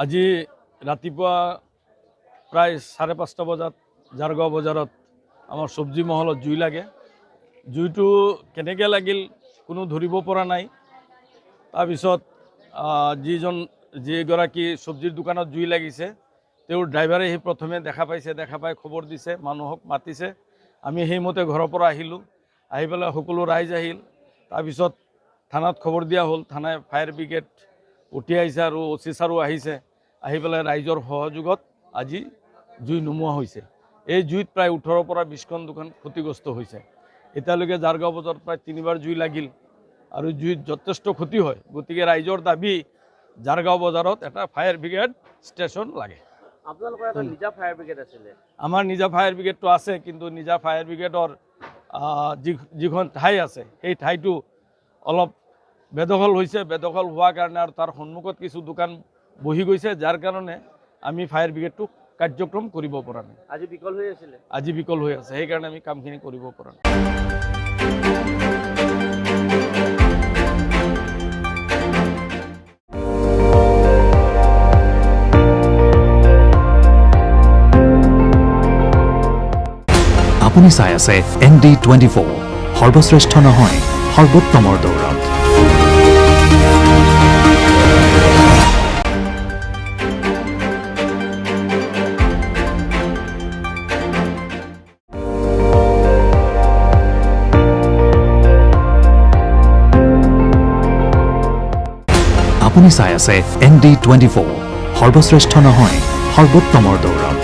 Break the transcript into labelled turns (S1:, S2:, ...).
S1: আজি ৰাতিপুৱা প্ৰায় 5:30 বজাত জাৰগাঁও বজাৰত আমাৰ চব্জি মহলত জুই লাগে। জুইটো কেনেকৈ লাগিল কোনো ধৰিব পৰা নাই। তাৰপিছত যিগৰাকী চব্জিৰ দোকানত জুই লাগিছে তেওঁৰ ড্ৰাইভাৰে সি প্ৰথমে দেখা পাই খবৰ দিছে, মানুহক মাতিছে। আমি সেইমতে ঘৰৰ পৰা আহিলোঁ। আহি পেলাই সকলো ৰাইজ আহিল। তাৰপিছত থানাত খবৰ দিয়া হ'ল। থানাই ফায়াৰ ব্ৰিগেড উঠি আহিছে আৰু অচি ছাৰো আহিছে। আহি পেলাই ৰাইজৰ সহযোগত আজি জুই নুমুৱা হৈছে। এই জুইত প্ৰায় 18 পৰা 20খন দোকান ক্ষতিগ্ৰস্ত হৈছে। এতিয়ালৈকে জাৰগাঁও বজাৰত প্ৰায় 3বাৰ জুই লাগিল আৰু জুইত যথেষ্ট ক্ষতি হয়। গতিকে ৰাইজৰ দাবী জাৰগাঁও বজাৰত এটা ফায়াৰ ব্ৰিগেড ষ্টেচন লাগে।
S2: আপোনালোকৰ এটা নিজা ফায়াৰ ব্ৰিগেড আছিলে?
S1: আমাৰ নিজা ফায়াৰ ব্ৰিগেডটো আছে, কিন্তু নিজা ফায়াৰ ব্ৰিগেডৰ যিখন ঠাই আছে সেই ঠাইটো অলপ বেদখল হৈছে। বেদখল হোৱাৰ কাৰণে আৰু তাৰ সন্মুখত কিছু দোকান বহি গৈছে, যাৰ কাৰণে আমি ফায়াৰ ব্ৰিগেডটো কাৰ্যক্ৰম কৰিব পৰা নাই।
S2: আজি বিকল হৈ আছিলে?
S1: আজি বিকল হৈ আছে, সেইকাৰণে আমি কামখিনি কৰিব পৰা নাই।
S3: আপুনি চাই আছে ND24, সৰ্বশ্ৰেষ্ঠ নহয় সৰ্বোত্তমৰ দৌৰত। আপুনি চাই আছে ND24, সৰ্বশ্ৰেষ্ঠ নহয় সৰ্বোত্তমৰ দৌৰত।